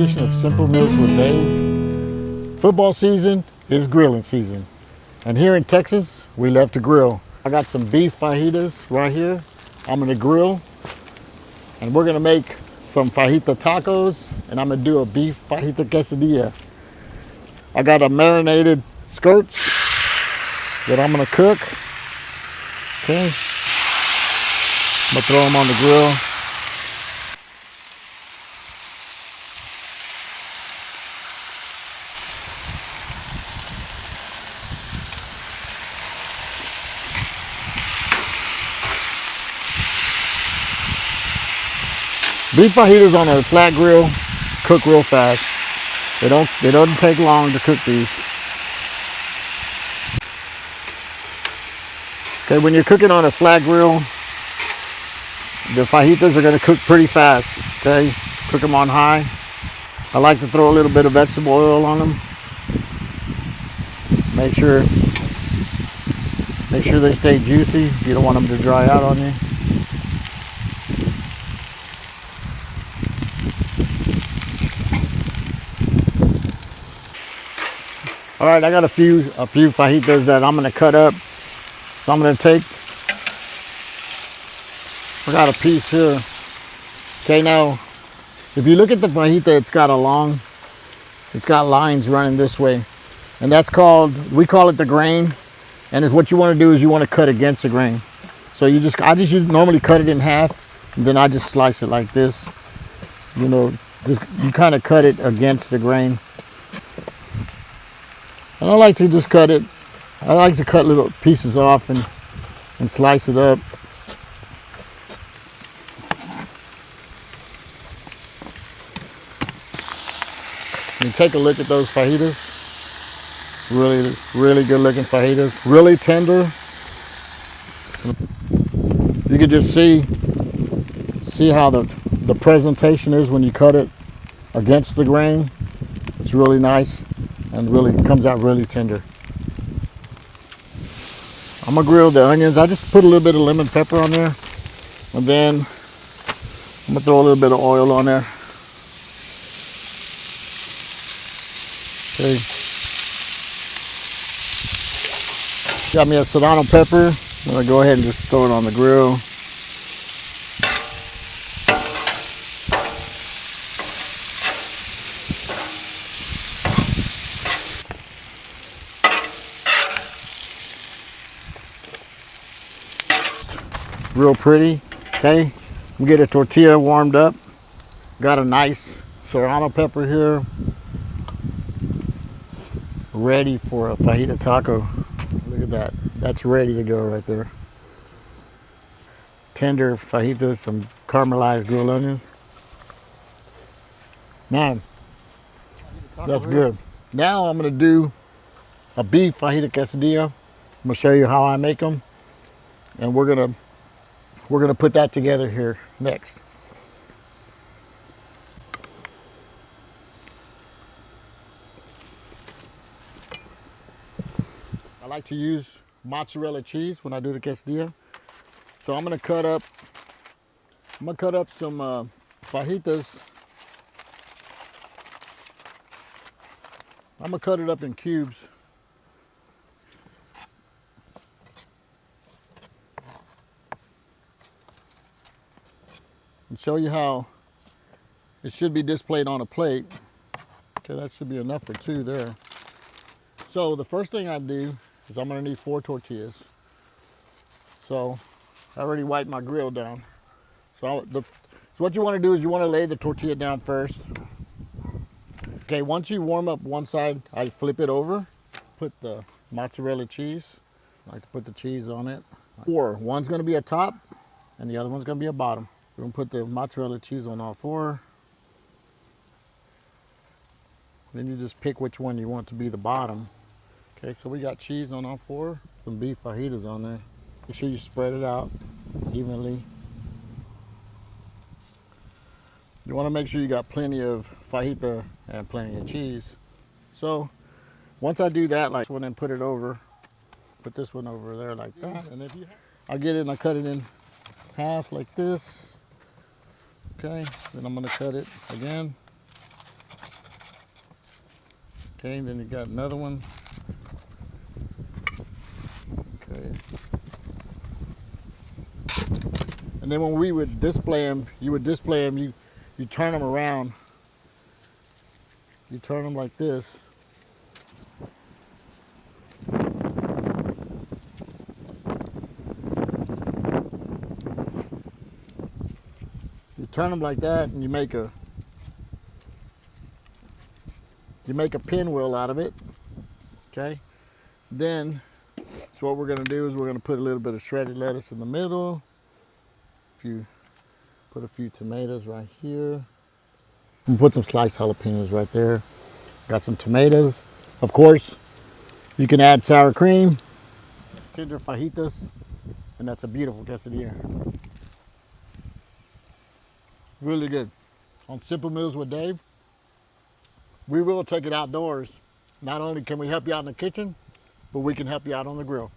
edition of Simple Meals with Dave. Football season is grilling season. And here in Texas, we love to grill. I got some beef fajitas right here. I'm gonna grill. And we're gonna make some fajita tacos. And I'm gonna do a beef fajita quesadilla. I got a marinated skirts that I'm gonna cook. Okay. I'm gonna throw them on the grill. Beef fajitas on a flat grill cook real fast. They don't take long to cook these. Okay, when you're cooking on a flat grill, the fajitas are going to cook pretty fast. Okay, cook them on high. I like to throw a little bit of vegetable oil on them. Make sure they stay juicy. You don't want them to dry out on you. All right, I got a few fajitas that I'm gonna cut up. So I'm gonna take, I got a piece here. Okay, now, if you look at the fajita, it's got lines running this way. And that's we call it the grain. And it's what you wanna do is you wanna cut against the grain. So I just normally cut it in half, and then I just slice it like this. You know, you kind of cut it against the grain. And I like to just cut it. I like to cut little pieces off and slice it up. And take a look at those fajitas. Really, really good looking fajitas. Really tender. You can just see how the presentation is when you cut it against the grain. It's really nice and really comes out really tender. I'm gonna grill the onions. I just put a little bit of lemon pepper on there, and then I'm gonna throw a little bit of oil on there. Okay. Got me a serrano pepper. I'm gonna go ahead and just throw it on the grill. Real pretty. Okay, we get a tortilla warmed up. Got a nice serrano pepper here, ready for a fajita taco. Look at that. That's ready to go right there. Tender fajitas, some caramelized grilled onions. Man, that's good. Now I'm gonna do a beef fajita quesadilla. I'm gonna show you how I make them, and we're gonna put that together here next. I like to use mozzarella cheese when I do the quesadilla. So I'm gonna cut up some fajitas. I'm gonna cut it up in cubes. And show you how it should be displayed on a plate. Okay, that should be enough for two there. So the first thing I do is I'm gonna need 4 tortillas. So I already wiped my grill down. So what you wanna do is you wanna lay the tortilla down first. Okay, once you warm up one side, I flip it over, put the mozzarella cheese. I like to put the cheese on it. 4, one's gonna be a top and the other one's gonna be a bottom. We're gonna put the mozzarella cheese on all 4. Then you just pick which one you want to be the bottom. Okay, so we got cheese on all 4, some beef fajitas on there. Make sure you spread it out evenly. You wanna make sure you got plenty of fajita and plenty of cheese. So once I do that, like one, then put it over, put this one over there like that. And if I get it and I cut it in half like this. Okay, then I'm gonna cut it again. Okay, then you got another one. Okay. And then when we would display them, you turn them around. You turn them like this. You turn them like that and you make a pinwheel out of it. Okay. Then, so what we're gonna do is we're gonna put a little bit of shredded lettuce in the middle. Put a few tomatoes right here. And put some sliced jalapenos right there. Got some tomatoes. Of course, you can add sour cream, tender fajitas, and that's a beautiful quesadilla. Really good. On Simple Meals with Dave, we will take it outdoors. Not only can we help you out in the kitchen, but we can help you out on the grill.